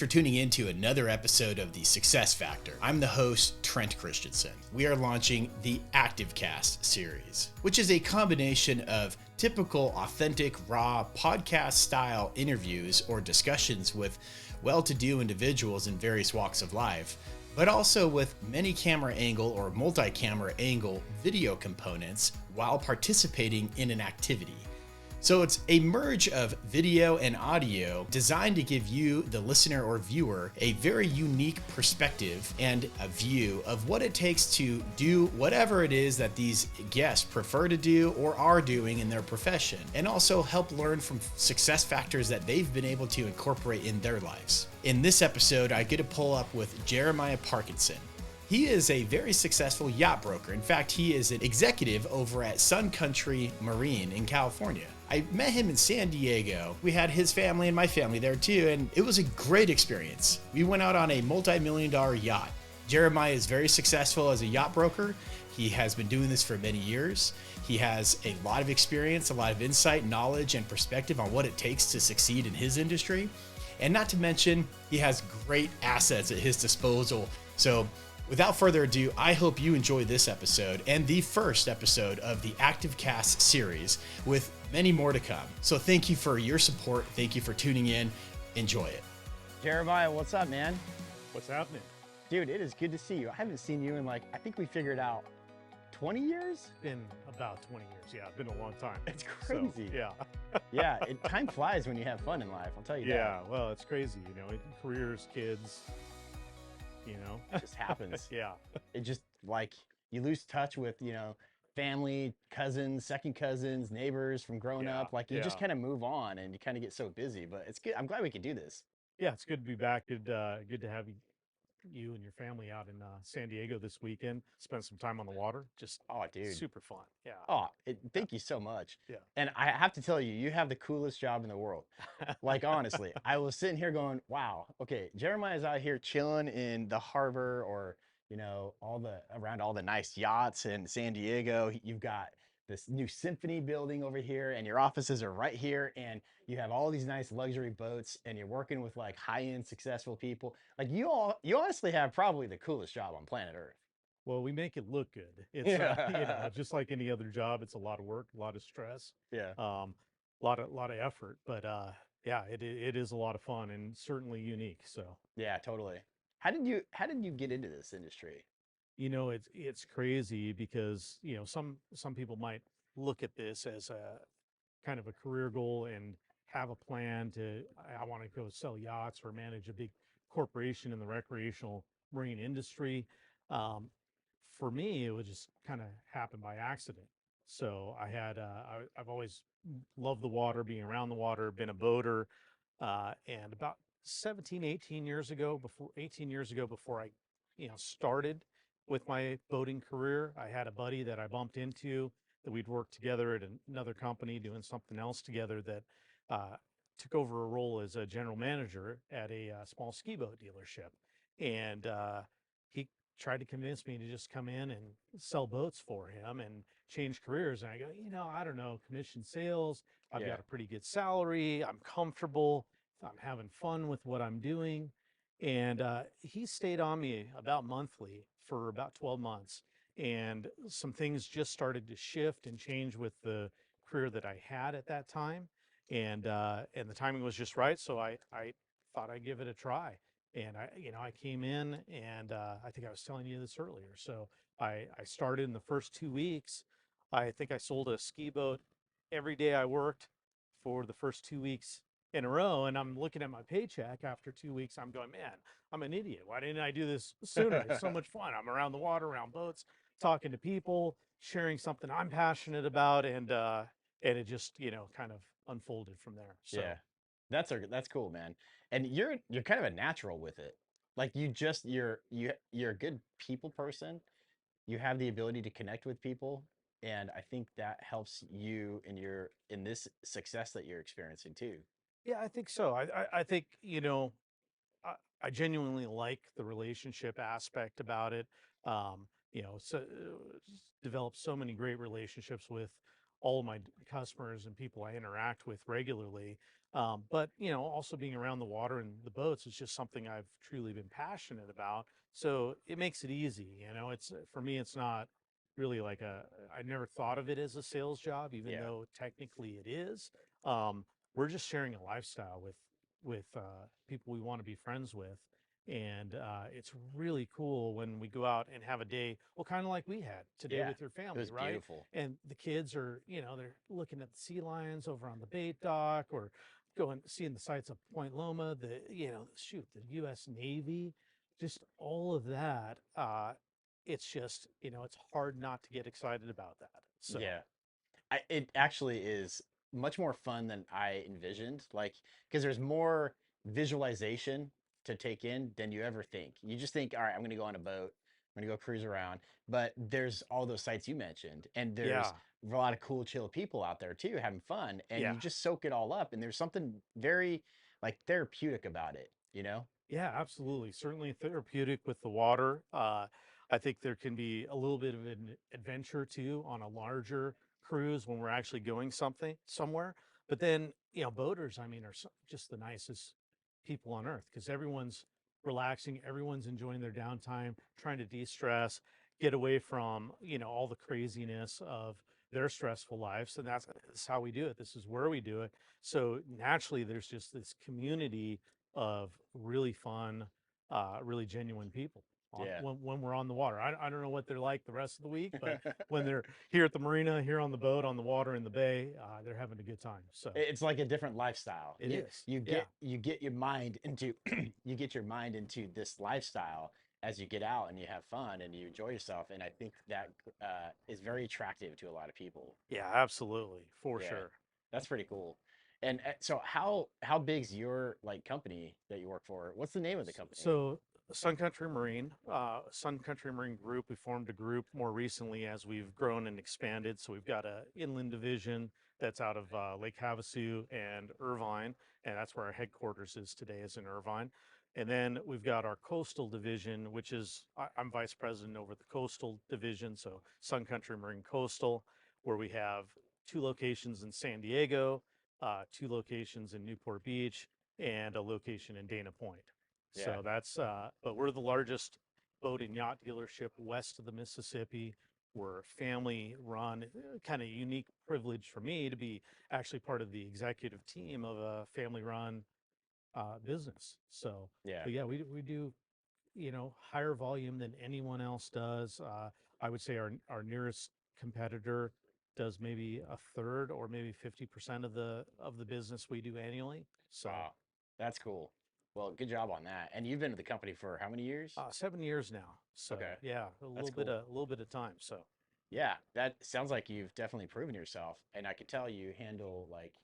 for tuning in to another episode of The Success Factor. I'm the host, Trent Christensen. We are launching the ActiveCast series, which is a combination of typical, authentic, raw, podcast-style interviews or discussions with well-to-do individuals in various walks of life, but also with many camera angle or multi-camera angle video components while participating in an activity. So it's a merge of video and audio designed to give you, the listener or viewer, a very unique perspective and a view of what it takes to do whatever it is that these guests prefer to do or are doing in their profession, and also help learn from success factors that they've been able to incorporate in their lives. In this episode, I get to pull up with Jeremiah Parkinson. He is a very successful yacht broker. In fact, he is an executive over at Sun Country Marine in California. I met him in San Diego. We had his family and my family there too, and it was a great experience. We went out on a multi-million-dollar yacht. Jeremiah is very successful as a yacht broker. He has been doing this for many years. He has a lot of experience, a lot of insight, knowledge, and perspective on what it takes to succeed in his industry. And not to mention, he has great assets at his disposal. So without further ado, I hope you enjoy this episode and the first episode of the ActiveCast series with many more to come. So thank you for your support. Thank you for tuning in. Enjoy it. Jeremiah, what's up, man? What's happening? Dude, it is good to see you. I haven't seen you in I think we figured out 20 years? Been about 20 years. Yeah, been a long time. It's crazy. So, yeah. Yeah, time flies when you have fun in life, I'll tell you that. Yeah, well, it's crazy, careers, kids, It just happens. Yeah. It just you lose touch with, family, cousins, second cousins, neighbors from growing up. You just kind of move on and you kind of get so busy, but it's good. I'm glad we could do this. Yeah, it's good to be back. Good to have you and your family out in San Diego this weekend. Spend some time on the water. Just dude, super fun. Yeah. Thank you so much. Yeah. And I have to tell you, you have the coolest job in the world. Honestly, I was sitting here going, wow, okay, Jeremiah's out here chilling in the harbor or, around all the nice yachts in San Diego. You've got this new symphony building over here and your offices are right here. And you have all these nice luxury boats and you're working with high-end successful people. You honestly have probably the coolest job on planet Earth. Well, we make it look good. It's just like any other job. It's a lot of work, a lot of stress. Yeah. Lot of effort, but yeah, it is a lot of fun and certainly unique. So yeah, totally. How did you get into this industry? It's crazy because some people might look at this as a kind of a career goal and have a plan to, I want to go sell yachts or manage a big corporation in the recreational marine industry. For me, it would just kind of happen by accident. So I've always loved the water, being around the water, been a boater, and about 18 years ago, before I, started with my boating career, I had a buddy that I bumped into that we'd worked together at another company doing something else together that took over a role as a general manager at a small ski boat dealership. And he tried to convince me to just come in and sell boats for him and change careers. And I go, I don't know, commission sales. I've got a pretty good salary. I'm comfortable. I'm having fun with what I'm doing. And he stayed on me about monthly for about 12 months. And some things just started to shift and change with the career that I had at that time. And the timing was just right. So I thought I'd give it a try. And I came in and I think I was telling you this earlier. So I started in the first 2 weeks. I think I sold a ski boat every day I worked for the first 2 weeks in a row. And I'm looking at my paycheck after 2 weeks. I'm going, man, I'm an idiot. Why didn't I do this sooner? It's so much fun. I'm around the water, around boats, talking to people, sharing something I'm passionate about. And it just, kind of unfolded from there. So. Yeah, that's cool, man. And you're kind of a natural with it. You're a good people person. You have the ability to connect with people, and I think that helps you in this success that you're experiencing too. Yeah, I think so. I think, I genuinely like the relationship aspect about it. So developed so many great relationships with all of my customers and people I interact with regularly. But also being around the water and the boats is just something I've truly been passionate about. So it makes it easy. It's for me, it's not really like I never thought of it as a sales job, even Yeah. though technically it is. Um, we're just sharing a lifestyle with people we want to be friends with. And it's really cool when we go out and have a day, well, kind of like we had today Yeah. with your It family, was right? beautiful. And the kids are, they're looking at the sea lions over on the bait dock, or going seeing the sights of Point Loma, shoot, the U.S. Navy, just all of that. It's just, it's hard not to get excited about that. So, Yeah. It actually is much more fun than I envisioned. Like, because there's more visualization to take in than you ever think. You just think, all right, I'm going to go on a boat, I'm going to go cruise around. But there's all those sites you mentioned, and there's yeah, a lot of cool, chill people out there too, having fun, and yeah. you just soak it all up. And there's something very like therapeutic about it, you know? Yeah, absolutely. Certainly therapeutic with the water. I think there can be a little bit of an adventure too on a larger cruise when we're actually going something somewhere. But then, boaters, I mean, are just the nicest people on earth because everyone's relaxing, everyone's enjoying their downtime, trying to de-stress, get away from, all the craziness of their stressful lives. And that's how we do it. This is where we do it. So naturally, there's just this community of really fun, really genuine people Yeah. when we're on the water. I don't know what they're like the rest of the week, but when they're here at the marina, here on the boat, on the water in the bay, they're having a good time. So It's like a different lifestyle. it You is. you Yeah. get you get your mind into you get your mind into this lifestyle as you get out and you have fun and you enjoy yourself. And I think that is very attractive to a lot of people. Yeah, absolutely. For Yeah, sure. that's pretty cool. And so how big's your like company that you work for? What's the name of the company? So Sun Country Marine Group, we formed a group more recently as we've grown and expanded. So we've got a inland division that's out of Lake Havasu and Irvine, and that's where our headquarters is today, is in Irvine. And then we've got our coastal division, which is I'm vice president over the coastal division, so Sun Country Marine Coastal, where we have two locations in San Diego, two locations in Newport Beach, and a location in Dana Point. Yeah. So but we're the largest boat and yacht dealership west of the Mississippi. We're family run, kind of unique privilege for me to be actually part of the executive team of a family run business. So, Yeah. but yeah, we do, higher volume than anyone else does. I would say our nearest competitor does maybe a third or maybe 50% of the business we do annually. So, Wow. That's cool. Well, good job on that. And you've been with the company for how many years? 7 years now. So Okay. yeah, That's cool. a little bit of time. So Yeah, that sounds like you've definitely proven yourself. And I could tell you handle like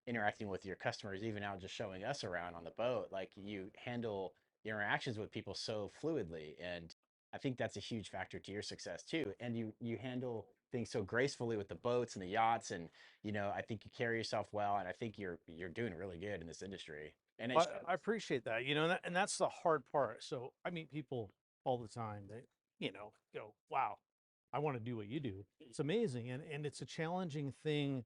interacting with your customers, even now just showing us around on the boat. Like you handle your interactions with people so fluidly. And I think that's a huge factor to your success too. And you handle things so gracefully with the boats and the yachts. And I think you carry yourself well. And I think you're doing really good in this industry. And it I shows. appreciate that. And that's the hard part. So I meet people all the time that go, wow, I want to do what you do. It's amazing, and it's a challenging thing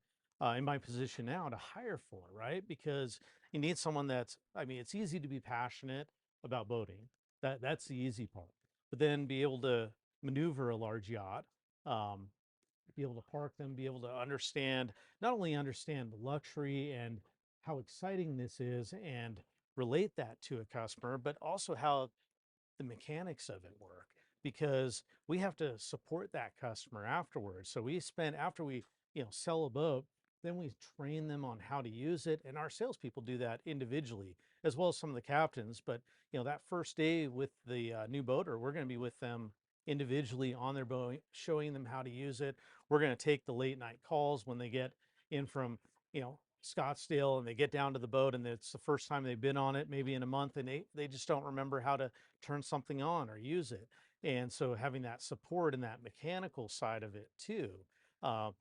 in my position now to hire for, right? Because you need someone that's. I mean, it's easy to be passionate about boating. That's the easy part. But then be able to maneuver a large yacht, um, be able to park them, be able to understand, not only understand the luxury and how exciting this is and relate that to a customer, but also how the mechanics of it work, because we have to support that customer afterwards. So we spend after we, sell a boat, then we train them on how to use it. And our salespeople do that individually, as well as some of the captains. But that first day with the new boater, we're going to be with them individually on their boat, showing them how to use it. We're going to take the late night calls when they get in from, Scottsdale, and they get down to the boat and it's the first time they've been on it, maybe in a month, and they just don't remember how to turn something on or use it. And so having that support and that mechanical side of it too, uh,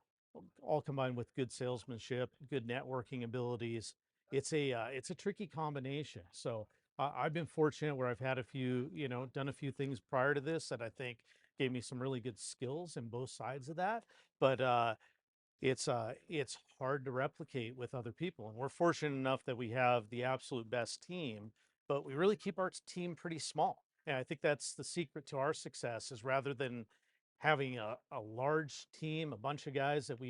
all combined with good salesmanship, good networking abilities, it's a tricky combination. So I've been fortunate where I've had a few, done a few things prior to this that I think gave me some really good skills in both sides of that. But it's hard to replicate with other people. And we're fortunate enough that we have the absolute best team, but we really keep our team pretty small. And I think that's the secret to our success is rather than having a large team, a bunch of guys that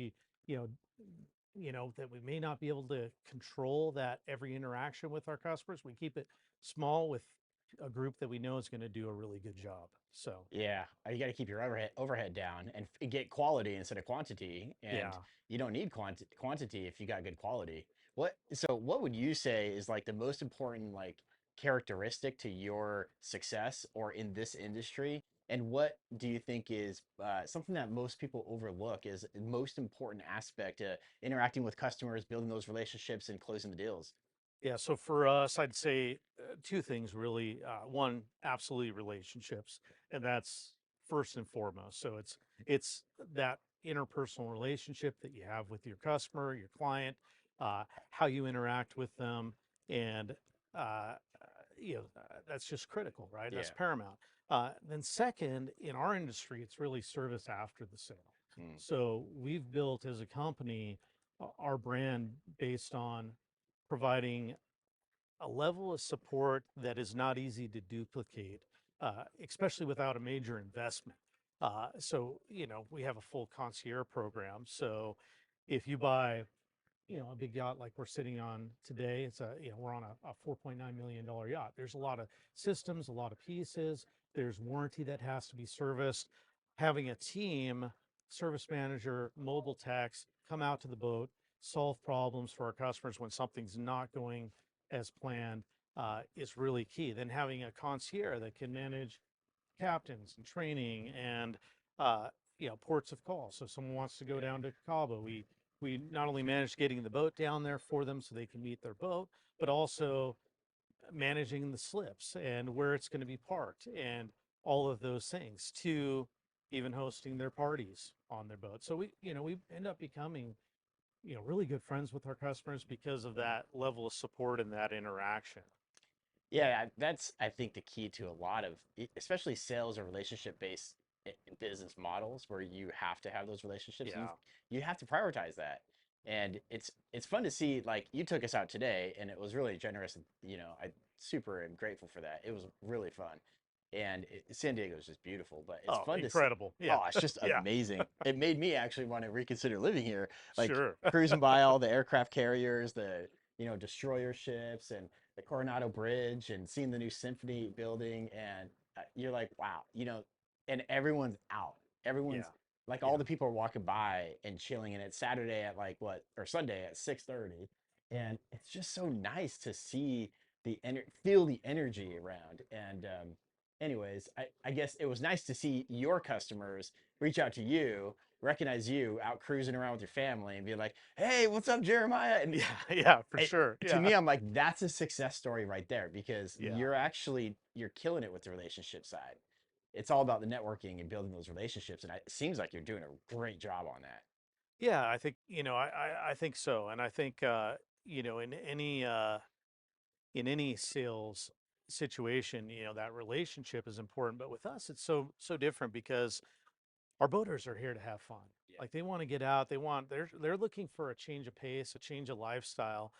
you know, that we may not be able to control that every interaction with our customers. We keep it small with a group that we know is going to do a really good job. So, Yeah, you got to keep your overhead down and get quality instead of quantity. And yeah. you don't need quantity if you got good quality. What would you say is like the most important like characteristic to your success or in this industry? And what do you think is something that most people overlook is the most important aspect to interacting with customers, building those relationships, and closing the deals? Yeah, so for us, I'd say two things really. One, absolutely relationships, and that's first and foremost. So it's that interpersonal relationship that you have with your customer, your client, how you interact with them, and uh, that's just critical, right? That's Yeah. paramount. Then second, in our industry, it's really service after the sale. Mm. So we've built as a company our brand based on providing a level of support that is not easy to duplicate, especially without a major investment. We have a full concierge program. So if you buy, a big yacht like we're sitting on today, we're on a $4.9 million yacht. There's a lot of systems, a lot of pieces. There's warranty that has to be serviced. Having a team, service manager, mobile techs come out to the boat, solve problems for our customers when something's not going as planned is really key. Then having a concierge that can manage captains and training and uh, ports of call. So if someone wants to go down to Cabo, we not only manage getting the boat down there for them so they can meet their boat, but also managing the slips and where it's going to be parked and all of those things to even hosting their parties on their boat. So we end up becoming really good friends with our customers because of that level of support and that interaction. Yeah, that's I think the key to a lot of, especially sales or relationship based business models where you have to have those relationships. Yeah. You have to prioritize that, and it's fun to see. Like you took us out today, and it was really generous. I super am grateful for that. It was really fun, and San Diego is just beautiful. But it's Oh, fun to see. incredible. Yeah. Oh, it's just Yeah. amazing. It made me actually want to reconsider living here. Like Sure. cruising by all the aircraft carriers, the destroyer ships, and the Coronado Bridge and seeing the new Symphony building, and you're like, wow, and everyone's out. Everyone's Yeah. like, all Yeah. the people are walking by and chilling, and it's Saturday at like what, or Sunday at 6:30, and it's just so nice to see feel the energy around. And anyways, I guess it was nice to see your customers reach out to you, recognize you out cruising around with your family, and be like, "Hey, what's up, Jeremiah?" And Yeah. Yeah, for it, sure. to Yeah. me, I'm like, that's a success story right there because Yeah. you're killing it with the relationship side. It's all about the networking and building those relationships, and it seems like you're doing a great job on that. Yeah, I think, I think so. And I think you know, in any sales situation, that relationship is important. But with us, it's so different because our boaters are here to have fun. Yeah. Like they want to get out. They're looking for a change of pace, a change of lifestyle.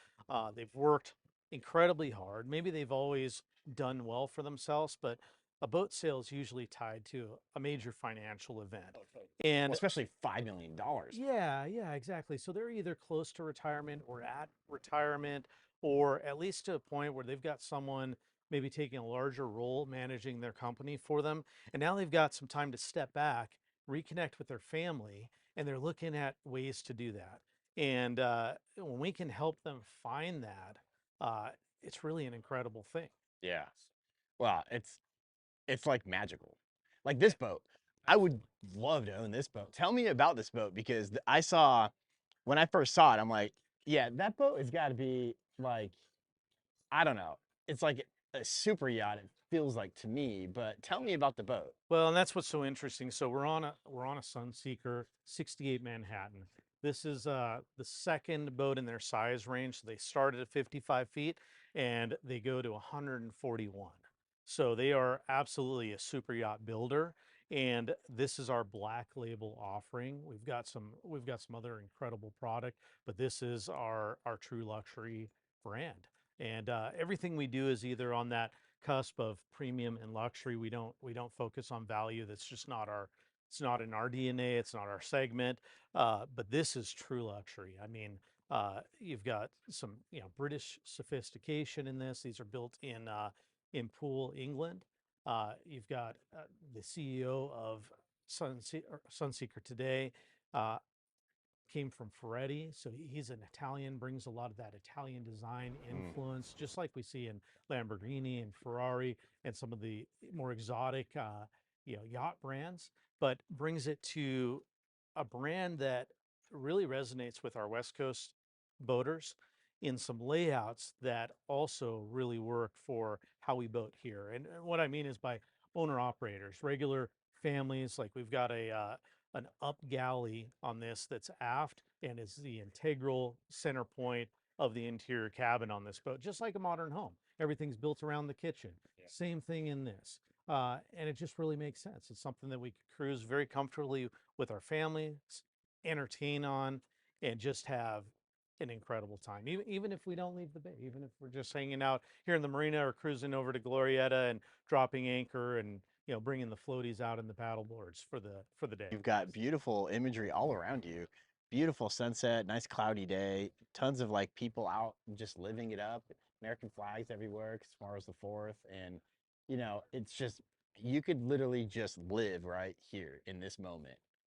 They've worked incredibly hard. Maybe they've always done well for themselves, but a boat sale is usually tied to a major financial event. Well, And especially $5 million. yeah, yeah, exactly. So they're either close to retirement or at retirement, or at least to a point where they've got someone maybe taking a larger role managing their company for them. And now they've got some time to step back, reconnect with their family, and they're looking at ways to do that. And when we can help them find that, uh, it's really an incredible thing. Yeah. Well, it's like magical. Like Yeah, this boat, I would love to own this boat. Tell me about this boat because I saw when I first saw it, I'm like, yeah, that boat has got to be like, I don't know. It's like a super yacht. It feels like to me. But tell me about the boat. well, and that's what's so interesting. So we're on a Sunseeker 68 Manhattan. This is the second boat in their size range. So they started at 55 feet and they go to 141. So they are absolutely a super yacht builder. and this is our black label offering. We've got some other incredible product, but this is our true luxury brand. And everything we do is either on that cusp of premium and luxury. We don't focus on value. That's just not our, it's not in our DNA. It's not our segment. But this is true luxury. I mean, you've got some, you know, British sophistication in this. These are built in Poole, England. You've got the CEO of Sunseeker today. Uh, Came from Ferretti, so he's an Italian, brings a lot of that Italian design Mm. influence, just like we see in Lamborghini and Ferrari and some of the more exotic, you know, yacht brands, but brings it to a brand that really resonates with our West Coast boaters in some layouts that also really work for how we boat here. And what I mean is by owner operators, regular families, like we've got an up galley on this that's aft and is the integral center point of the interior cabin on this boat, just like a modern home. Everything's built around the kitchen. Yeah. Same thing in this. And it just really makes sense. It's something that we could cruise very comfortably with our families, entertain on, and just have an incredible time. Even if we don't leave the bay, even if we're just hanging out here in the marina or cruising over to Glorietta and dropping anchor and, you know, bringing the floaties out and the paddle boards for the day. You've got beautiful imagery all around you. Beautiful sunset, nice cloudy day, tons of like people out just living it up. American flags everywhere because tomorrow's the 4th. And, you know, it's just, you could literally just live right here in this moment.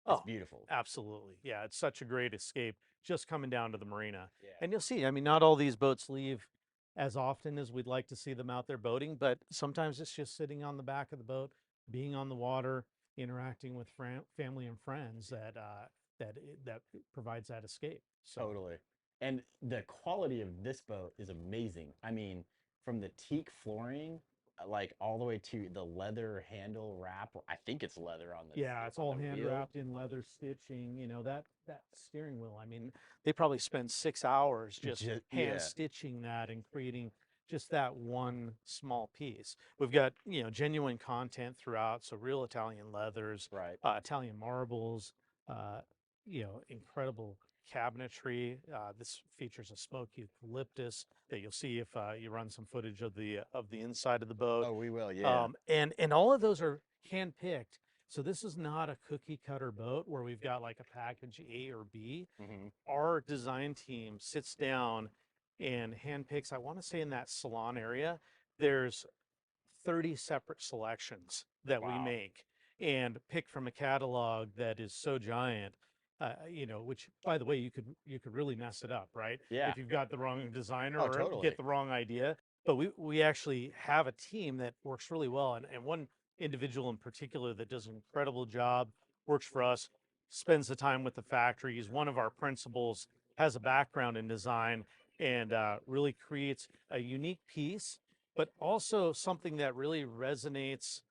It's Oh, beautiful. absolutely. Yeah, it's such a great escape just coming down to the marina. Yeah. And you'll see, I mean, not all these boats leave as often as we'd like to see them out there boating, but sometimes it's just sitting on the back of the boat, being on the water, interacting with family and friends that provides that escape. So, Totally. And the quality of this boat is amazing. I mean, from the teak flooring, like all the way to the leather handle wrap. I think it's leather on the yeah, it's all on the hand wheel. wrapped in leather stitching. You know, that steering wheel. I mean, they probably spend 6 hours just hand Yeah, stitching that and creating just that one small piece. We've got, you know, genuine content throughout, so real Italian leathers, right. Italian marbles, uh, you know, incredible cabinetry. This features a smoke eucalyptus that you'll see if you run some footage of the inside of the boat. Oh, we will. Yeah. And all of those are hand picked. So this is not a cookie cutter boat where we've got like a package A or B. Hmm. Our design team sits down and hand picks, I want to say in that salon area, there's 30 separate selections that we Wow. make and pick from a catalog that is so giant. You know, which by the way, you could really mess it up, right? Yeah. If you've got the wrong designer Oh, or totally. get the wrong idea. But we actually have a team that works really well, and one individual in particular that does an incredible job, works for us, spends the time with the factory. He's one of our principals, has a background in design, and really creates a unique piece, but also something that really resonates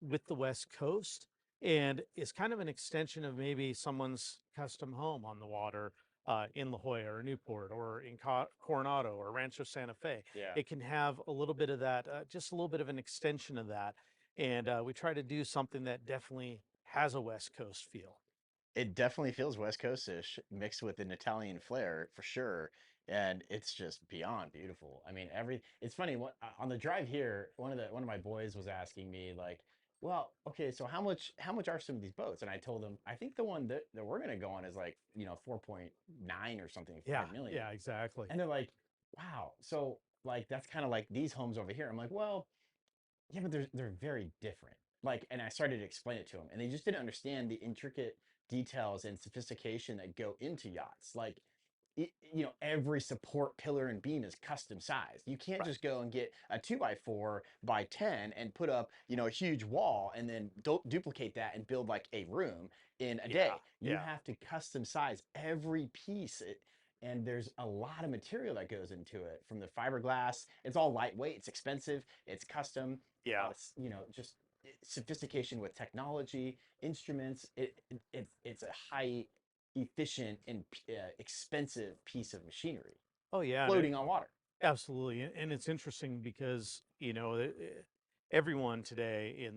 with the West Coast and is kind of an extension of maybe someone's custom home on the water in La Jolla or Newport or in Coronado or Rancho Santa Fe. Yeah. It can have a little bit of that, just a little bit of an extension of that. And we try to do something that definitely has a West Coast feel. It definitely feels West Coast-ish mixed with an Italian flair for sure. And it's just beyond beautiful. I mean, it's funny on the drive here, one of my boys was asking me like, well, okay, so how much are some of these boats? And I told him, I think the one that we're gonna go on is like, 4.9 or something, Yeah, 5 million. yeah, exactly. And they're like, wow. So like that's kind of like these homes over here. I'm like, well, yeah, but they're very different. Like, and I started to explain it to them, and they just didn't understand the intricate details and sophistication that go into yachts. Like, every support pillar and beam is custom sized. You can't Right. just go and get a 2x4x10 and put up, a huge wall and then duplicate that and build like a room in a Yeah, day. You yeah. have to custom size every piece. And there's a lot of material that goes into it from the fiberglass. It's all lightweight, it's expensive, it's custom. Yeah. Just sophistication with technology, instruments. It's a high efficient and expensive piece of machinery Oh, yeah. floating on water. Absolutely. And it's interesting because, you know, everyone today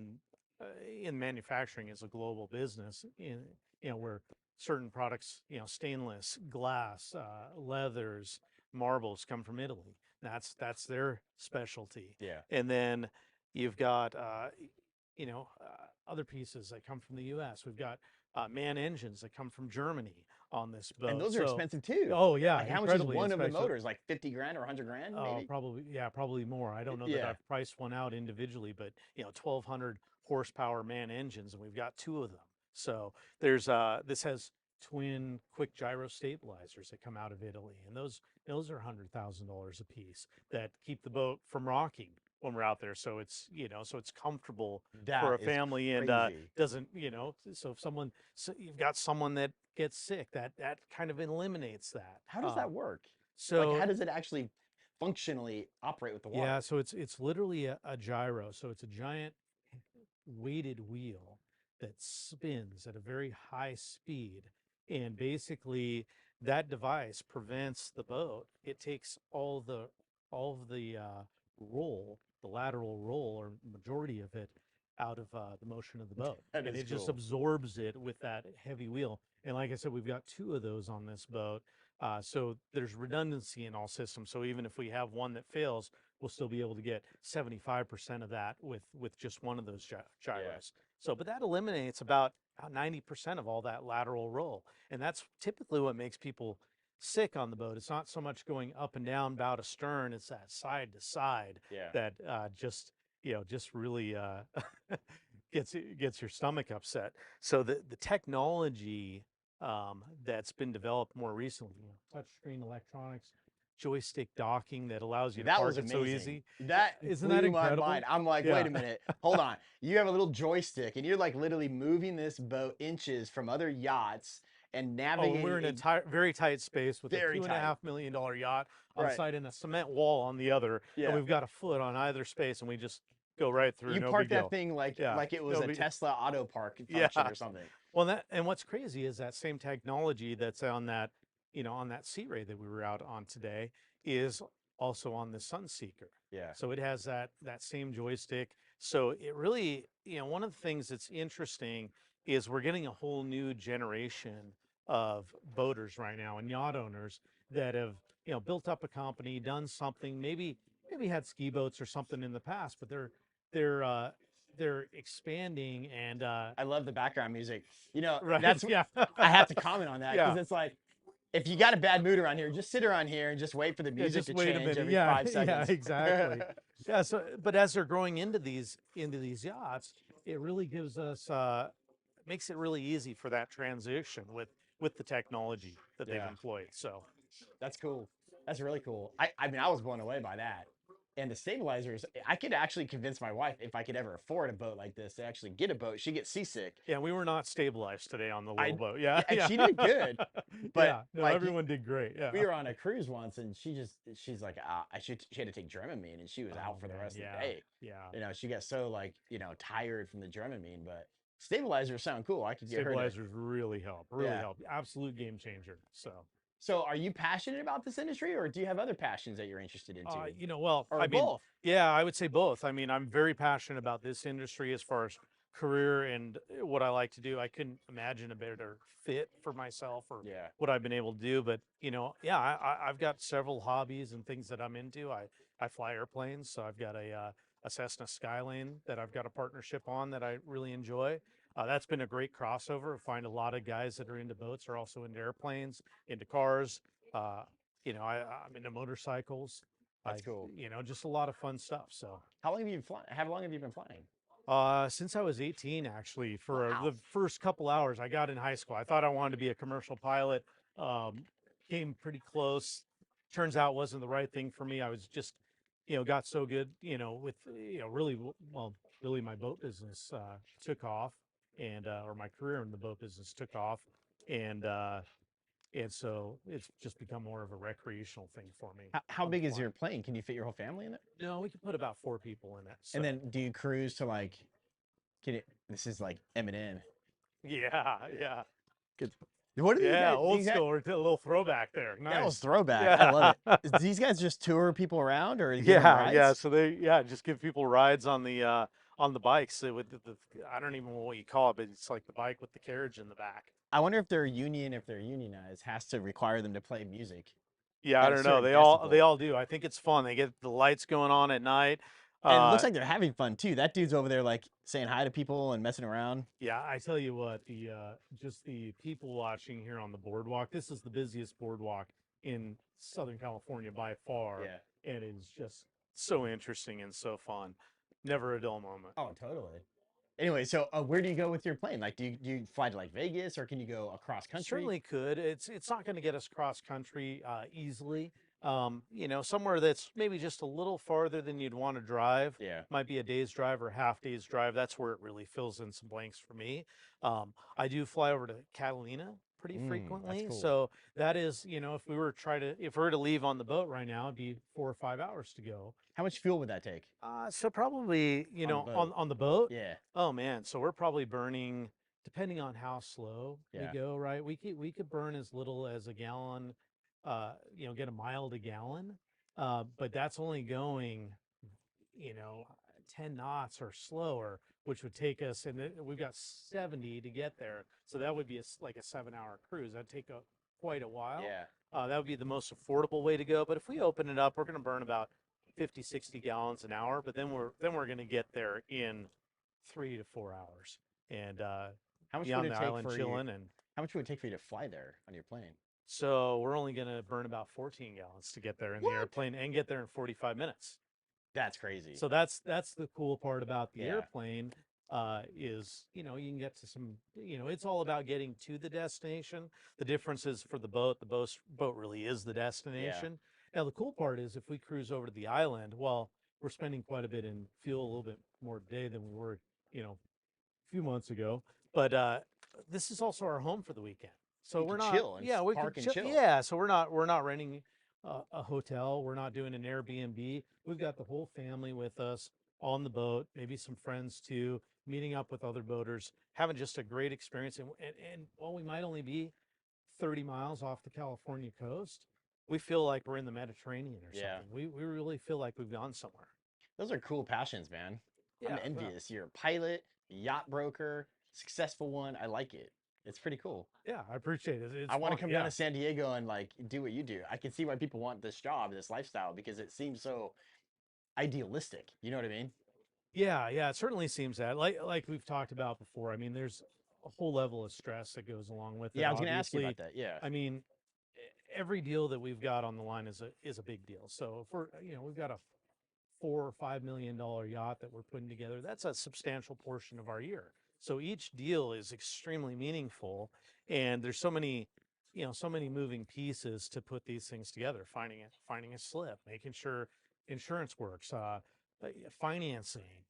in manufacturing is a global business, where certain products, stainless, glass, leathers, marbles come from Italy. That's their specialty. Yeah. And then you've got, other pieces that come from the U.S. We've got man engines that come from Germany on this boat. And those are expensive too. Oh yeah, Like how much is incredibly one of the expensive. motors? Like 50 grand or 100 grand Oh, maybe? probably more. I don't know that Yeah. I've priced one out individually, but 1,200 horsepower man engines, and we've got two of them. So there's this has twin quick gyro stabilizers that come out of Italy, and those are $100,000 a piece that keep the boat from rocking when we're out there. So it's so it's comfortable for a That is family and crazy. doesn't so if you've got someone that gets sick, that kind of eliminates that. How does that work? So Like how does it actually functionally operate with the water? yeah, so it's literally a gyro. So it's a giant weighted wheel that spins at a very high speed, and basically that device prevents the boat. It takes all of the roll, the lateral roll, or majority of it, out of the motion of the boat, That and is it just cool. absorbs it with that heavy wheel. And like I said, we've got two of those on this boat. So there's redundancy in all systems. So even if we have one that fails, we'll still be able to get 75% of that with just one of those gyros. So, but that eliminates about 90% of all that lateral roll, and that's typically what makes people sick on the boat. It's not so much going up and down bow to stern; it's that side to side Yeah. that just really gets your stomach upset. So the technology that's been developed more recently, touchscreen electronics, joystick docking that allows you to That park was it so amazing. easy. That Isn't blew that my incredible? mind. I'm like, Yeah. wait a minute, hold on. You have a little joystick, and you're like literally moving this boat inches from other yachts and Oh, navigating. we're in a very tight space with a Very $2.5 million yacht on Right. side and a cement wall on the other, Yeah. and we've got a foot on either space, and we just go right through. You No parked big that deal. thing like Yeah, it was no a big- Tesla auto park function Yeah. or something. Well, and what's crazy is that same technology that's on that, on that Sea Ray that we were out on today is also on the Sunseeker. Yeah. So it has that same joystick. So it really, one of the things that's interesting is we're getting a whole new generation of boaters right now and yacht owners that have, built up a company, done something, maybe had ski boats or something in the past, but they're expanding and I love the background music. right, That's yeah. I have to comment on that because Yeah. it's like if you got a bad mood around here, just sit around here and just wait for the Yeah, music just to wait a change minute. every Yeah, 5 seconds. yeah, exactly. Yeah, so but as they're growing into these yachts, it really gives us makes it really easy for that transition with the technology that they've Yeah. employed. So That's cool. That's really cool. I mean, I was blown away by that. And the stabilizers, I could actually convince my wife if I could ever afford a boat like this to actually get a boat. She gets seasick. yeah, we were not stabilized today on the I- little boat. Yeah, and she did good, but, yeah, no, like, everyone did great. Yeah, We were on a cruise once, and she's like, she had to take Dramamine, and she was out for the man, rest yeah, of the day. yeah. She got so tired from the Dramamine, but stabilizers sound cool. I could get her. Stabilizers really help. Really Yeah. help. Absolute game changer. So, are you passionate about this industry, or do you have other passions that you're interested into? Well, Or I mean, both? yeah, I would say both. I mean, I'm very passionate about this industry as far as career and what I like to do. I couldn't imagine a better fit for myself or Yeah. what I've been able to do. But, yeah, I've got several hobbies and things that I'm into. I fly airplanes, so I've got a Cessna Skylane that I've got a partnership on that I really enjoy. That's been a great crossover. I find a lot of guys that are into boats are also into airplanes, into cars. I'm into motorcycles. That's cool. Just a lot of fun stuff. So, How long have you been flying? How long have you been flying? since I was 18, actually, for Wow. the first couple hours I got in high school, I thought I wanted to be a commercial pilot. Came pretty close. Turns out wasn't the right thing for me. I was just, got so good, with, really my boat business took off, and or my career in the boat business took off, and so it's just become more of a recreational thing for me. How on big is flying. your plane? Can you fit your whole family in there? No, we can put about 4 people in it. So. And then do you cruise to this is like Eminem. Yeah. What are these Yeah, guys? old these guys- school. A little throwback there. Nice. That was throwback. I love it. These guys just tour people around, or give them Yeah. rides? So they just give people rides on the on the bikes with I don't even know what you call it, but it's like the bike with the carriage in the back. I wonder if their union, if they're unionized, has to require them to play music Yeah, I at a don't know. certain They decibel. all do. I think it's fun. They get the lights going on at night. And it looks Uh, like they're having fun too. That dude's over there like saying hi to people and messing around. yeah, I tell you what, the just the people watching here on the boardwalk. This is the busiest boardwalk in Southern California by far, Yeah. and it's just so interesting and so fun. Never a dull moment. Oh, totally. Anyway, so where do you go with your plane? Like, do you fly to like Vegas, or can you go across country? Certainly could. It's not going to get us cross country easily. Somewhere that's maybe just a little farther than you'd want to drive. Yeah. Might be a day's drive or half day's drive. That's where it really fills in some blanks for me. I do fly over to Catalina pretty That's frequently. cool. So that is, if we were to leave on the boat right now, it'd be 4 or 5 hours to go. How much fuel would that take? So probably, On the boat. on the boat. Yeah. Oh man, so we're probably burning, depending on how slow Yeah. we go, right? We could burn as little as a gallon, get a mile to gallon, but that's only going, you know, 10 knots or slower, which would take us, and we've got 70 to get there, so that would be like a 7-hour cruise. That'd take quite a while. Yeah. That would be the most affordable way to go. But if we open it up, we're going to burn about 50, 60 gallons an hour, but then we're going to get there in 3 to 4 hours, and How much be would on it the take island for you? chilling. And How much would it take for you to fly there on your plane? so we're only going to burn about 14 gallons to get there in the What? airplane and get there in 45 minutes. That's crazy. So that's the cool part about the Yeah. airplane, is, you can get to some, it's all about getting to the destination. The difference is for the boat really is the destination. Now the cool part is if we cruise over to the island, well, we're spending quite a bit in fuel, a little bit more today than we were, a few months ago. But this is also our home for the weekend. So You we're can not, chill and yeah, we park can and chill. chill. Yeah, so we're not renting a hotel. We're not doing an Airbnb. We've got the whole family with us on the boat, maybe some friends too, meeting up with other boaters, having just a great experience. And while we might only be 30 miles off the California coast, we feel like we're in the Mediterranean or Yeah. something. We really feel like we've gone somewhere. Those are cool passions, man. I'm Yeah, envious. You're a pilot, yacht broker, successful one. I like it. It's pretty cool. yeah, I appreciate it. It's I want to fun. come down to San Diego and like do what you do. I can see why people want this job, this lifestyle, because it seems so idealistic. You know what I mean? Yeah, yeah, it certainly seems that. Like we've talked about before. I mean, there's a whole level of stress that goes along with it. Yeah, I was going to ask you Obviously, about that. Yeah. I mean, every deal that we've got on the line is a big deal. So if we've got a $4 or $5 million yacht that we're putting together, that's a substantial portion of our year. So each deal is extremely meaningful, and there's so many moving pieces to put these things together. Finding a slip, making sure insurance works, financing,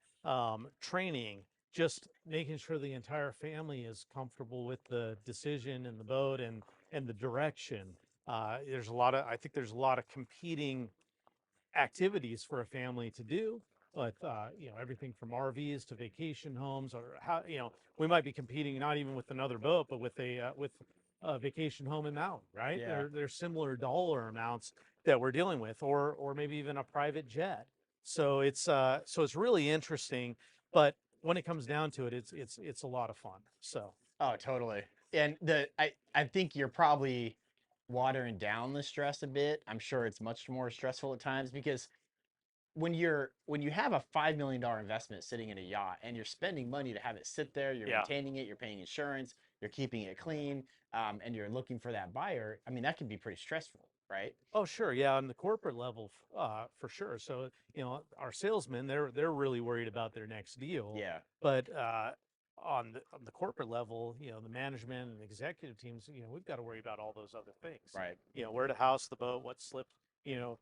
training, just making sure the entire family is comfortable with the decision and the boat and the direction. I think there's a lot of competing activities for a family to do, but everything from RVs to vacation homes, or how, we might be competing not even with another boat, but with a vacation home in Maui, right? Yeah. There's similar dollar amounts that we're dealing with, or maybe even a private jet. So it's really interesting, but when it comes down to it, it's a lot of fun. So Oh, totally. And I think you're probably watering down the stress a bit. I'm sure it's much more stressful at times because when you have a $5 million investment sitting in a yacht and you're spending money to have it sit there, you're Yeah. maintaining it, you're paying insurance, you're keeping it clean, and you're looking for that buyer. I mean, that can be pretty stressful, right? Oh, sure. Yeah, on the corporate level, for sure. So, our salesmen, they're really worried about their next deal. Yeah. But on the corporate level, the management and executive teams, we've got to worry about all those other things. Right. Where to house the boat, what slip, to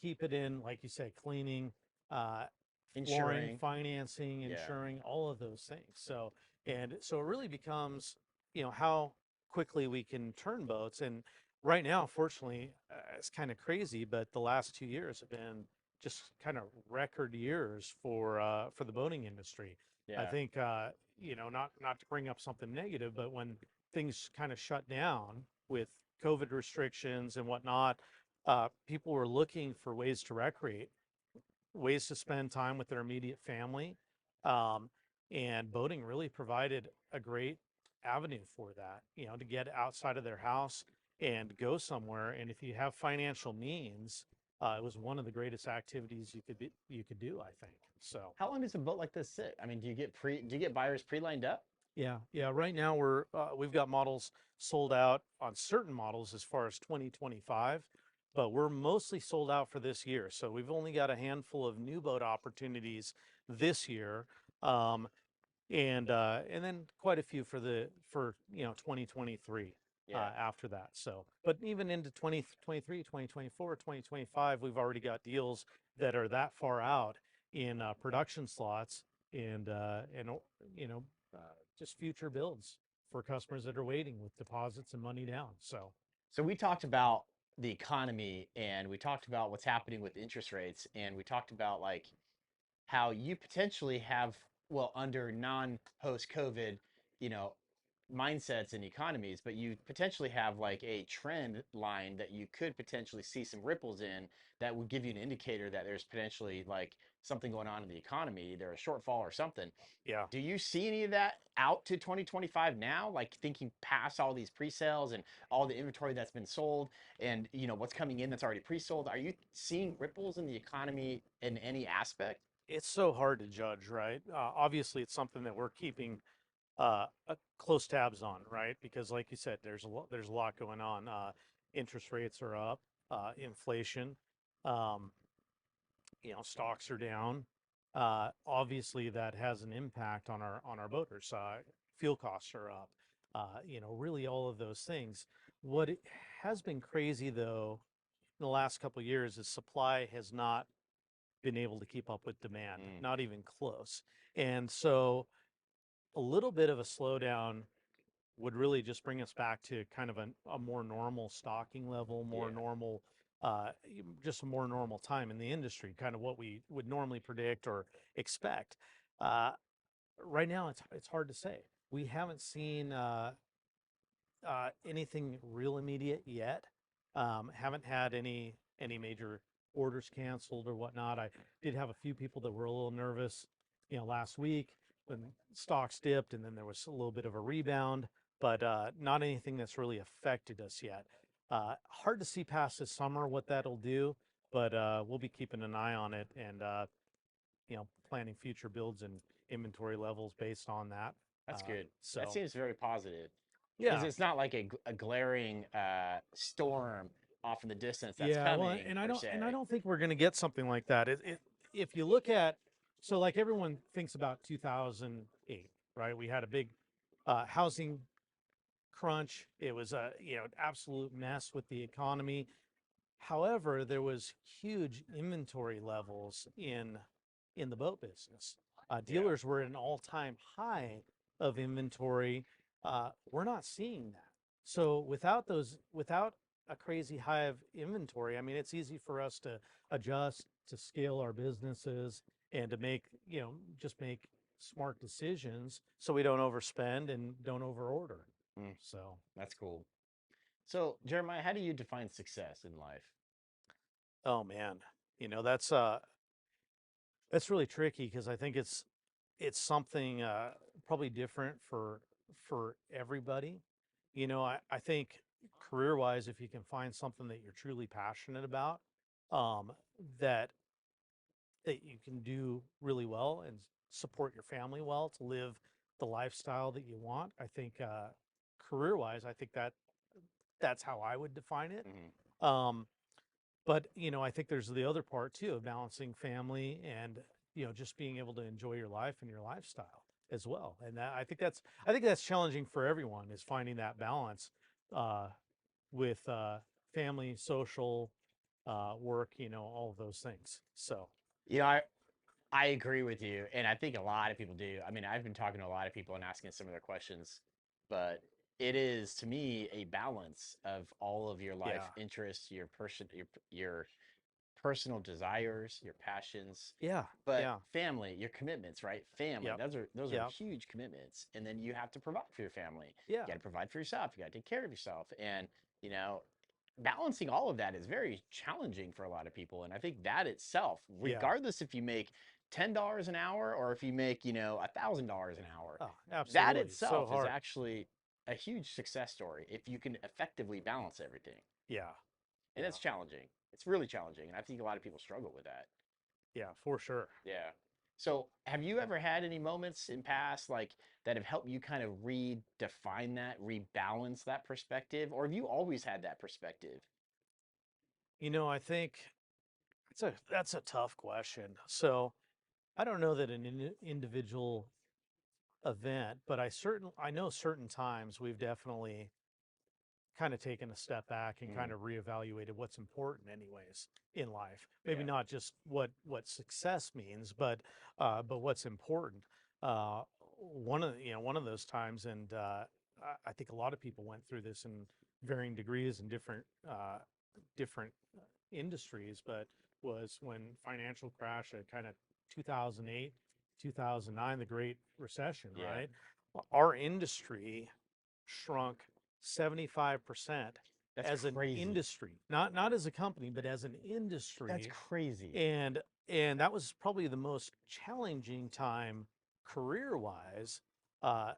keep it in, like you said, cleaning, flooring, Insuring. financing, Yeah. insuring, all of those things. So it really becomes, how quickly we can turn boats. And right now, fortunately, it's kind of crazy, but the last 2 years have been just kind of record years for the boating industry. I Yeah. think, not to bring up something negative, but when things kind of shut down with COVID restrictions and whatnot, people were looking for ways to recreate, ways to spend time with their immediate family. Um, and boating really provided a great avenue for that, to get outside of their house and go somewhere. And if you have financial means, it was one of the greatest activities you could do, I think. So How long does a boat like this sit? I mean, do you get buyers pre-lined up? yeah. Right now we've got models sold out on certain models as far as 2025, but we're mostly sold out for this year. So we've only got a handful of new boat opportunities this year. Um, and then quite a few for 2023 Yeah. after that. So, but even into 2023, 2024, 2025, we've already got deals that are that far out in production slots and you know uh, just future builds for customers that are waiting with deposits and money down. So, So we talked about the economy and we talked about what's happening with interest rates and we talked about like how you potentially have, well, under non-post COVID, you know, mindsets and economies, but you potentially have like a trend line that you could potentially see some ripples in that would give you an indicator that there's potentially like something going on in the economy, either a shortfall or something. yeah. Do you see any of that out to 2025 now? Like thinking past all these pre-sales and all the inventory that's been sold and what's coming in that's already pre-sold. Are you seeing ripples in the economy in any aspect? It's so hard to judge, right? Obviously, it's something that we're keeping close tabs on, right? Because, like you said, there's a lot going on. Interest rates are up, inflation, um, stocks are down. Obviously, that has an impact on our boaters. Fuel costs are up. Really all of those things. What has been crazy though in the last couple of years is supply has not been able to keep up with demand, Mm, not even close. And so a little bit of a slowdown would really just bring us back to kind of a more normal stocking level, more yeah, normal, just a more normal time in the industry, kind of what we would normally predict or expect. Uh, right now, it's hard to say. We haven't seen anything real immediate yet. Haven't had any major orders canceled or whatnot. I did have a few people that were a little nervous, last week when stocks dipped, and then there was a little bit of a rebound, but not anything that's really affected us yet. Hard to see past this summer what that'll do, but we'll be keeping an eye on it and planning future builds and inventory levels based on that. that's good. That So seems very positive because yeah. it's not like a glaring storm off in the distance that's Yeah, well, coming per and I se. don't think we're going to get something like that. If you look at, so like everyone thinks about 2008, right? We had a big housing crunch. It was a absolute mess with the economy. However, there was huge inventory levels in the boat business. Yeah. Dealers were at an all-time high of inventory. We're not seeing that. So without a crazy high of inventory, I mean, it's easy for us to adjust, to scale our businesses, and to make just make smart decisions so we don't overspend and don't overorder. Mm, So, that's cool. So, Jeremiah, how do you define success in life? oh man, you know that's that's really tricky because I think it's something probably different for everybody. I think career wise, if you can find something that you're truly passionate about, um, that that you can do really well and support your family well to live the lifestyle that you want. I think career wise, I think that's how I would define it. Hmm. Um, but I think there's the other part too of balancing family and just being able to enjoy your life and your lifestyle as well. And I think that's challenging for everyone is finding that balance uh, with family, social, work, all of those things. So You know, I agree with you, and I think a lot of people do. I mean, I've been talking to a lot of people and asking some of their questions, but it is to me a balance of all of your life yeah, interests, your personal desires, your passions, yeah, but yeah, family, your commitments, right? Family, yep, those are yep, huge commitments, and then you have to provide for your family. yeah, You got to provide for yourself. You got to take care of yourself, and you know, balancing all of that is very challenging for a lot of people. And I think that itself, yeah, regardless if you make $10 an hour or if you make, $1,000 an hour. Oh, That absolutely. So itself is hard. actually a huge success story if you can effectively balance everything. Yeah. And Yeah. it's challenging. It's really challenging. And I think a lot of people struggle with that. Yeah, for sure. Yeah. So, have you ever had any moments in past like that have helped you kind of redefine that, rebalance that perspective, or have you always had that perspective? I think that's a tough question. So I don't know that an individual event, but I know certain times we've definitely kind of taken a step back and kind Mm, of reevaluated what's important anyways in life. Maybe yeah. not just what success means, but what's important. One of those times, and I think a lot of people went through this in varying degrees and different industries, but was when financial crash at kind of 2008, 2009, the Great Recession, Yeah. right? Our industry shrunk 75% That's as an crazy. industry, not as a company, but as an That's industry. crazy. And and that was probably the most challenging time career-wise uh,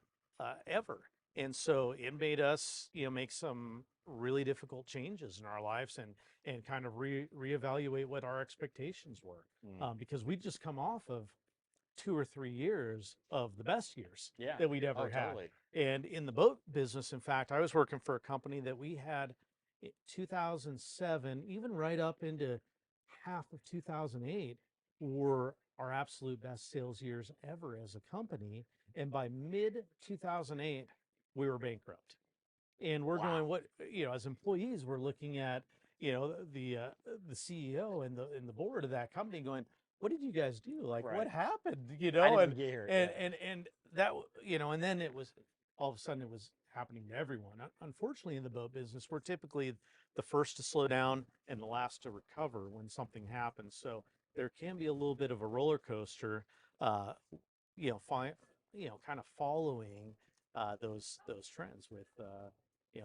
ever. And so it made us, make some really difficult changes in our lives and kind of reevaluate what our expectations were, Mm, because we'd just come off of 2 or 3 years of the best years yeah. that we'd ever Oh, had. totally. And in the boat business, in fact, I was working for a company that we had 2007, even right up into half of 2008, were our absolute best sales years ever as a company. And by mid 2008, we were bankrupt. And we're going, Wow. what, as employees, we're looking at, the CEO and the board of that company going, what did you guys do? Like, what Right. happened? How did we get here? And Yeah. and and that, and then it was all of a sudden it was happening to everyone. Unfortunately, in the boat business, we're typically the first to slow down and the last to recover when something happens. So there can be a little bit of a roller coaster, uh, fi- kind of following those trends with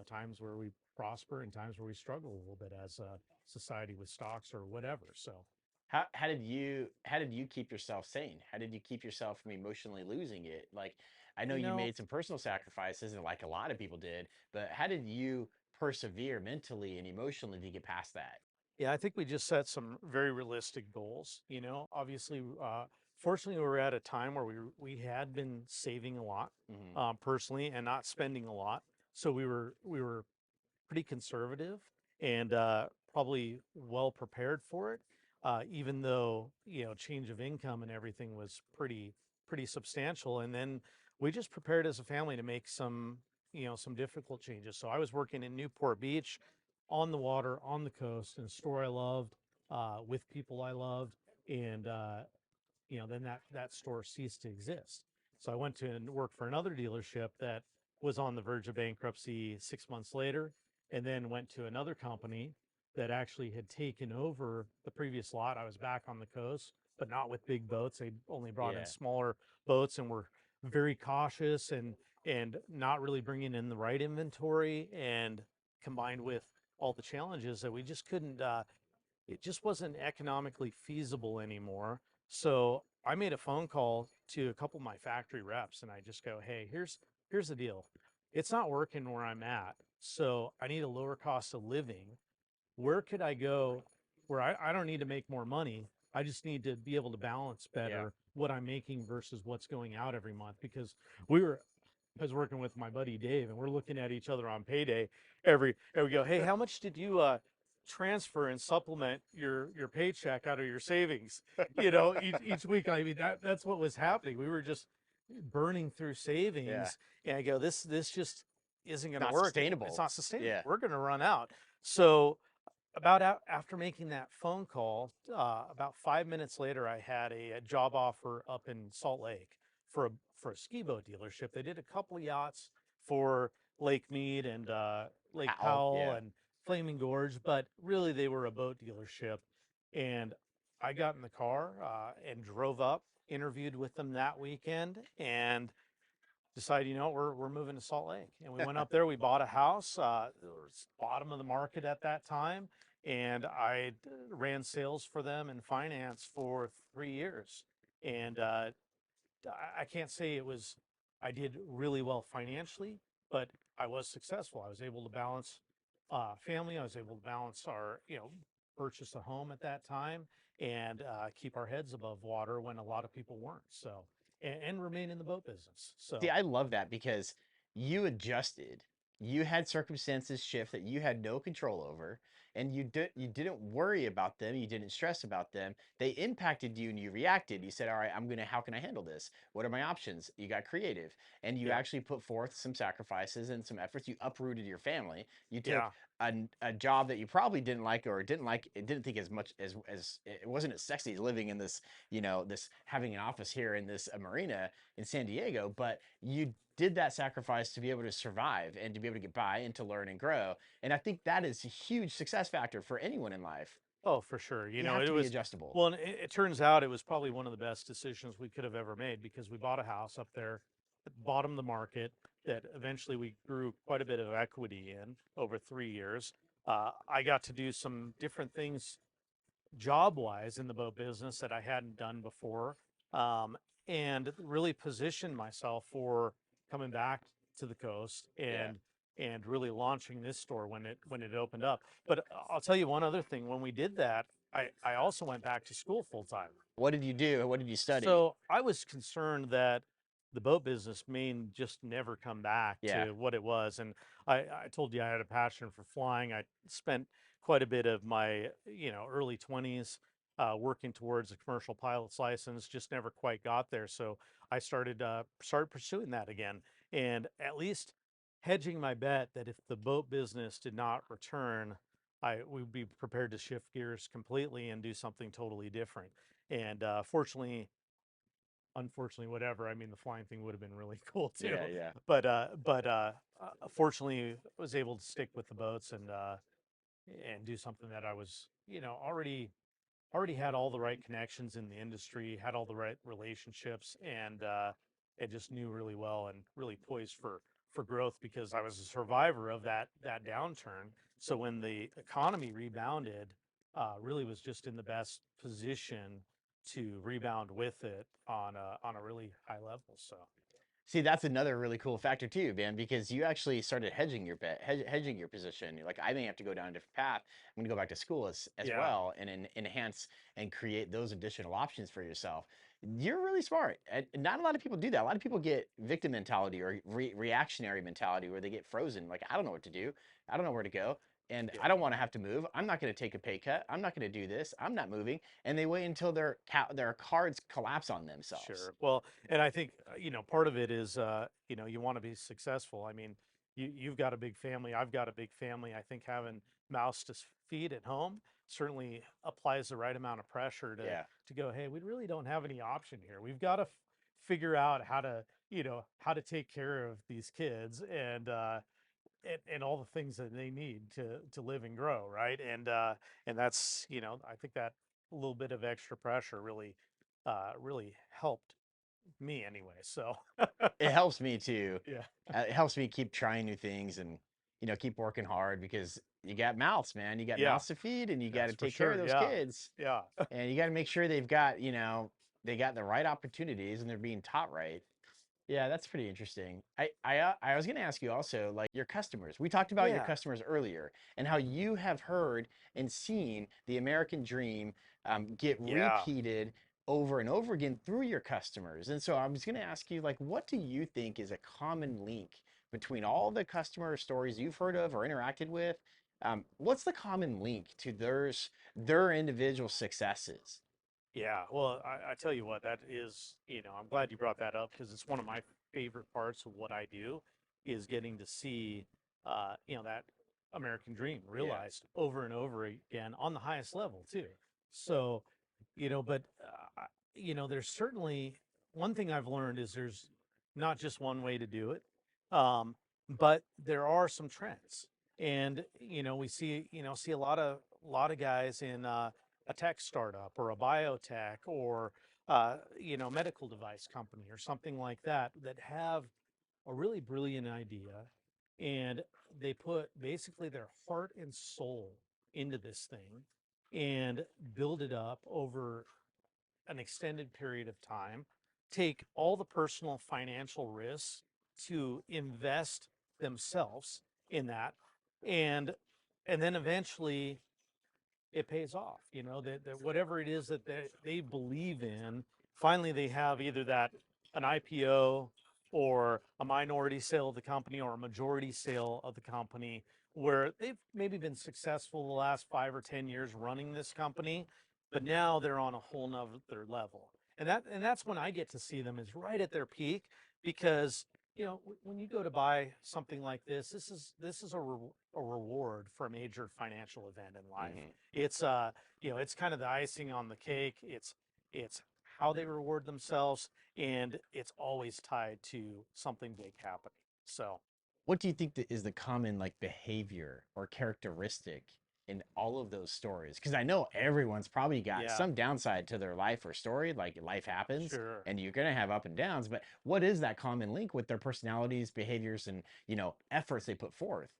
times where we prosper and times where we struggle a little bit as a society with stocks or whatever. So How did you keep yourself sane? How did you keep yourself from emotionally losing it? Like, I know you you know made some personal sacrifices, and like a lot of people did, but how did you persevere mentally and emotionally to get past that? Yeah, I think we just set some very realistic goals. Obviously, fortunately, we were at a time where we had been saving a lot, Hmm. personally, and not spending a lot. So we were pretty conservative and probably well prepared for it, even though change of income and everything was pretty substantial. And then we just prepared as a family to make some difficult changes. So I was working in Newport Beach, on the water, on the coast, in a store I loved, with people I loved, and then that store ceased to exist. So I went to work for another dealership that was on the verge of bankruptcy 6 months later, and then went to another company that actually had taken over the previous lot. I was back on the coast, but not with big boats. They only brought in Yeah. smaller boats and were very cautious and not really bringing in the right inventory, and combined with all the challenges that we just couldn't it just wasn't economically feasible anymore. So I made a phone call to a couple of my factory reps and I just go, hey, here's the deal. It's not working where I'm at. So I need a lower cost of living. Where could I go where I don't need to make more money? I just need to be able to balance Yeah. better what I'm making versus what's going out every month, because we were I was working with my buddy Dave, and we're looking at each other on payday and we go, hey, how much did you transfer and supplement your paycheck out of your savings? Each week. I mean, that's what was happening. We were just burning through Yeah. savings, and I go, this just isn't going to Not work. It's sustainable. not sustainable. Yeah. We're going to run out. So about after making that phone call, about 5 minutes later, I had a job offer up in Salt Lake for a ski boat dealership. They did a couple of yachts for Lake Mead and Lake Oh, Powell yeah. and Flaming Gorge, but really they were a boat dealership. And I got in the car and drove up, interviewed with them that weekend, and decided, we're moving to Salt Lake. And we went up there, we bought a house, it was bottom of the market at that time. And I ran sales for them and finance for 3 years. And I can't say I did really well financially, but I was successful. I was able to balance family. I was able to balance purchase a home at that time and keep our heads above water when a lot of people weren't. So, and remain in the boat business. See, So, I love that because you adjusted. You had circumstances shift that you had no control over, and you didn't worry about them. You didn't stress about them. They impacted you, and you reacted. You said, "All right, I'm gonna. How can I handle this? What are my options?" You got creative, and you yeah, actually put forth some sacrifices and some efforts. You uprooted your family. You took yeah, a job that you probably didn't like or didn't think as much as it wasn't as sexy as living in this, this having an office here in this marina in San Diego, but you did that sacrifice to be able to survive and to be able to get by and to learn and grow. And I think that is a huge success factor for anyone in life. oh, for sure. You have It to be was, adjustable. well, and it turns out it was probably one of the best decisions we could have ever made because we bought a house up there at the bottom of the market that eventually we grew quite a bit of equity in over 3 years. I got to do some different things job wise in the boat business that I hadn't done before, um, and really positioned myself for coming back to the coast Yeah. and really launching this store when it opened up. But I'll tell you one other thing. When we did that, I also went back to school full time. What did you do? What did you study? So I was concerned that the boat business may just never come back Yeah. to what it was. And I told you I had a passion for flying. I spent quite a bit of my, early 20s working towards a commercial pilot's license, just never quite got there. So I started pursuing that again. And at least hedging my bet that if the boat business did not return, I would be prepared to shift gears completely and do something totally different. And unfortunately, whatever. I mean, the flying thing would have been really cool too. Yeah. Yeah. Fortunately, I was able to stick with the boats and do something that I was, already had all the right connections in the industry, had all the right relationships, and just knew really well and really poised for growth because I was a survivor of that downturn. So when the economy rebounded, really was just in the best position to rebound with it on a really high level. So See, that's another really cool factor too, man, because you actually started hedging your bet, hedging your position. You're like, I may have to go down a different path. I'm going to go back to school as yeah, well and enhance and create those additional options for yourself. You're really smart. And not a lot of people do that. A lot of people get victim mentality or reactionary mentality where they get frozen. Like, I don't know what to do. I don't know where to go. And I yeah. don't want to have to move. I'm not going to take a pay cut. I'm not going to do this. I'm not moving. And they wait until their cards collapse on themselves. Sure. Well, and I think, part of it is, you want to be successful. I mean, you've got a big family. I've got a big family. I think having mouths to feed at home certainly applies the right amount of pressure Yeah. to go, hey, we really don't have any option here. We've got to figure out how to take care of these kids and all the things that they need to live and grow, right? And that's, I think that a little bit of extra pressure really helped me anyway. So It helps me too. yeah, It helps me keep trying new things and keep working hard because you got mouths, man. You got yeah, mouths to feed and you got that's to for take care of sure. those Yeah, kids. yeah, And you got to make sure they got the right opportunities and they're being taught right. Yeah, that's pretty interesting. I was going to ask you also like your customers. We talked about your yeah, customers earlier and how you have heard and seen the American dream get yeah, repeated over and over again through your customers. And so I was going to ask you like what do you think is a common link between all the customer stories you've heard of or interacted with? What's the common link to their individual successes? yeah. Well, I tell you what, that is, I'm glad you brought that up because it's one of my favorite parts of what I do is getting to see, that American dream Yeah. realized over and over again on the highest level too. So, but there's certainly one thing I've learned is there's not just one way to do it, um, but there are some trends, and we see a lot of guys in a tech startup or a biotech or medical device company or something like that have a really brilliant idea and they put basically their heart and soul into this thing and build it up over an extended period of time, take all the personal financial risks to invest themselves in that, and then eventually it pays off. That whatever it is that they believe in, finally they have either that an IPO or a minority sale of the company or a majority sale of the company, where they've maybe been successful the last 5 or 10 years running this company, but now they're on a whole nother level. And that's when I get to see them, is right at their peak, because when you go to buy something like this is a reward for a major financial event in life. Mhm. It's kind of the icing on the cake. It's how they reward themselves, and it's always tied to something big happening. So What do you think that is the common like behavior or characteristic in all of those stories? Because I know everyone's probably got yeah, some downside to their life or story, like life happens sure. and you're gonna have up and downs, but what is that common link with their personalities, behaviors, and efforts they put forth?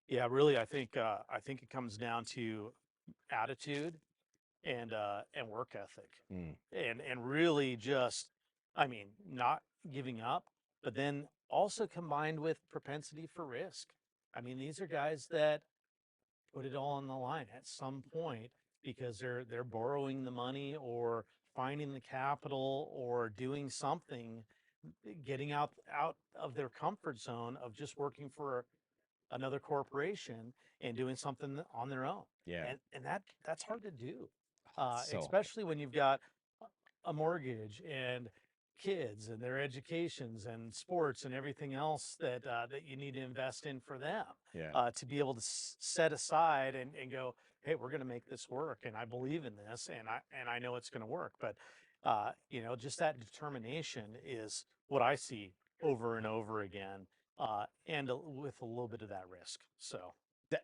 Yeah, really, I think it comes down to attitude and work ethic, Mm, and really just, I mean, not giving up, but then also combined with propensity for risk. I mean, these are guys that put it all on the line at some point, because they're borrowing the money or finding the capital or doing something, getting out of their comfort zone of just working for another corporation and doing something on their own. yeah. And that's hard to do, So hard. especially when you've got a mortgage and kids and their educations and sports and everything else that you need to invest in for them, Yeah. to be able to set aside and go, hey, we're going to make this work, and I believe in this, and I know it's going to work. But just that determination is what I see over and over again, with a little bit of that risk. So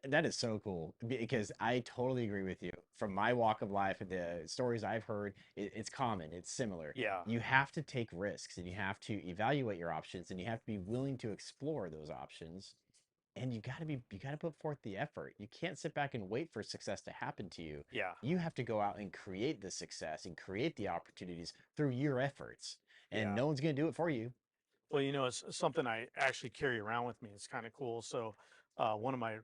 That is so cool because I totally agree with you. From my walk of life, the stories I've heard, it's common, it's similar. yeah, You have to take risks and you have to evaluate your options and you have to be willing to explore those options. And you got to put forth the effort. You can't sit back and wait for success to happen to you. yeah, You have to go out and create the success and create the opportunities through your efforts. And yeah. no one's going to do it for you. Well, it's something I actually carry around with me. It's kind of cool. So, one of my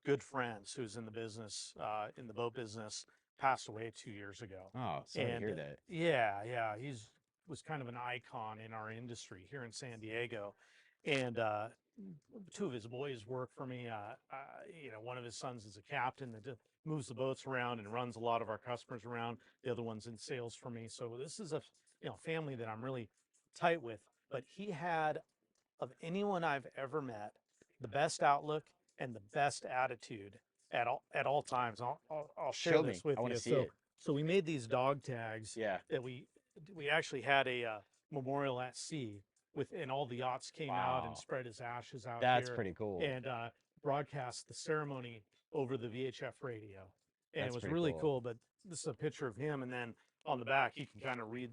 good friends who's in the business, in the boat business, passed away 2 years ago. Oh, sorry to And hear that. yeah, he's was kind of an icon in our industry here in San Diego. And two of his boys work for me. One of his sons is a captain that moves the boats around and runs a lot of our customers around. The other one's in sales for me. So this is a family that I'm really tight with. But he had, of anyone I've ever met, the best outlook and the best attitude at all times. I'll share Show me. this with I want you. to see it. So we made these dog tags Yeah. that we actually had a memorial at sea and all the yachts came out and Wow. spread his ashes out That's here, pretty cool. and broadcast the ceremony over the VHF radio, and it That's was pretty really cool. cool. But this is a picture of him, and then on the back you can kind of read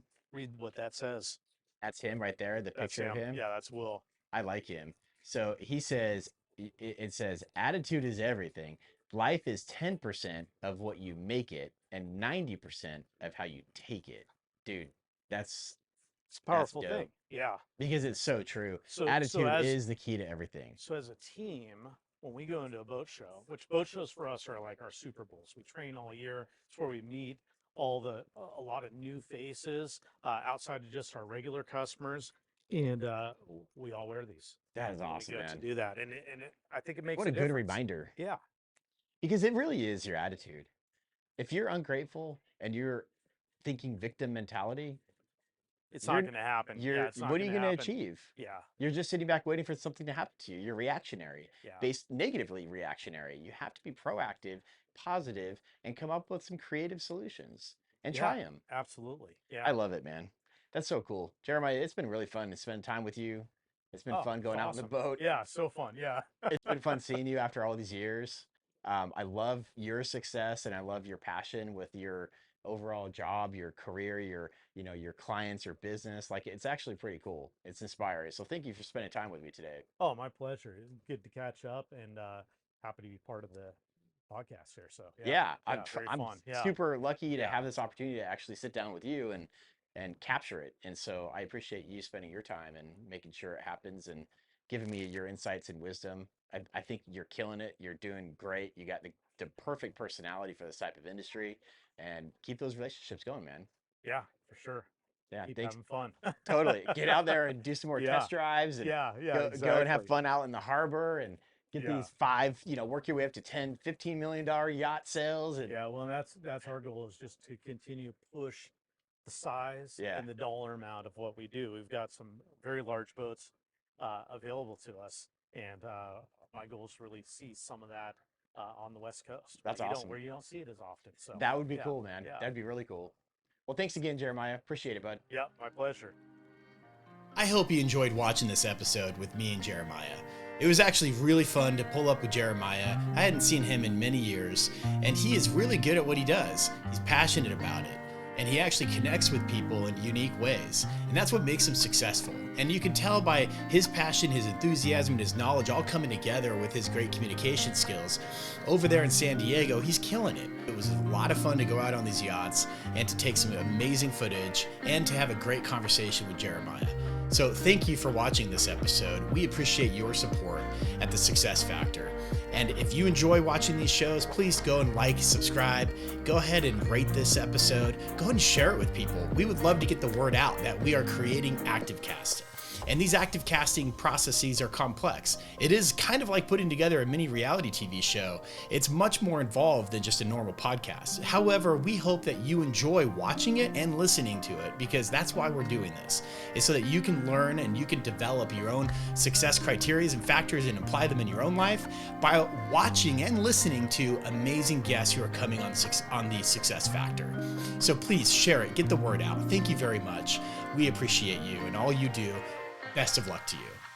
what that says. That's him right there, the That's picture of him. him. Yeah, that's Will. I like him. So he says, it says, attitude is everything. Life is 10% of what you make it and 90% of how you take it. Dude, that's It's a that's powerful thing. dope Yeah. because it's so true. So so Attitude as is the key to everything. so as a team, when we go into a boat show, which boat shows for us are like our Super Bowls. We train all year. It's where we meet a lot of new faces, outside of just our regular customers, and we all wear these That is when we awesome, go to man. do that, and I think it makes What a a good difference. reminder Yeah, because it really is your attitude. If you're ungrateful and you're thinking victim mentality, it's not you're going to happen. Yeah, you're it's not what are going you to going to happen. achieve? Yeah, You're just sitting back waiting for something to happen to you. You're reactionary, yeah, based negatively reactionary. You have to be proactive, positive, and come up with some creative solutions and yeah, try them. absolutely. I Yeah. love it, man. That's so cool. Jeremiah, it's been really fun to spend time with you. It's been Oh, fun it's going out in the awesome. boat. Yeah, so fun. Yeah. It's been fun seeing you after all these years. I love your success and I love your passion with your overall job, your career, your clients, your business. Like it's actually pretty cool. It's inspiring. So thank you for spending time with me today. Oh, my pleasure. Good to catch up, and happy to be part of the podcast here. So yeah, Yeah, yeah, very I'm fun. Yeah, super lucky to yeah, have this opportunity to actually sit down with you and and capture it. And so I appreciate you spending your time and making sure it happens and giving me your insights and wisdom. I think you're killing it. You're doing great. You got the perfect personality for this type of industry, and keep those relationships going, man. Yeah, for sure. Yeah, Keep thanks. having fun. Totally. Get out there and do some more Yeah. test drives and Yeah, go and have exactly. fun out in the harbor and get Yeah. these 5, work your way up to 10, $15 million yacht sales. And Yeah, well, that's our goal, is just to continue to push the size Yeah. and the dollar amount of what we do. We've got some very large boats available to us, and my goal is to really see some of that on the West Coast. That's awesome. Where you don't see it as often. So that would be yeah, cool, man. Yeah, That'd be really cool. Well, thanks again, Jeremiah. Appreciate it, bud. yeah, my pleasure. I hope you enjoyed watching this episode with me and Jeremiah. It was actually really fun to pull up with Jeremiah. I hadn't seen him in many years, and he is really good at what he does. He's passionate about it, and he actually connects with people in unique ways, and that's what makes him successful. And you can tell by his passion, his enthusiasm, and his knowledge all coming together with his great communication skills. Over there in San Diego, he's killing it. It was a lot of fun to go out on these yachts and to take some amazing footage and to have a great conversation with Jeremiah. So thank you for watching this episode. We appreciate your support at The Success Factor. And if you enjoy watching these shows, please go and like, subscribe, go ahead and rate this episode, go ahead and share it with people. We would love to get the word out that we are creating ActiveCast. And these active casting processes are complex. It is kind of like putting together a mini reality TV show. It's much more involved than just a normal podcast. However, we hope that you enjoy watching it and listening to it, because that's why we're doing this. It's so that you can learn and you can develop your own success criteria and factors and apply them in your own life by watching and listening to amazing guests who are coming on the Success Factor. So please share it, get the word out. Thank you very much. We appreciate you and all you do. Best of luck to you.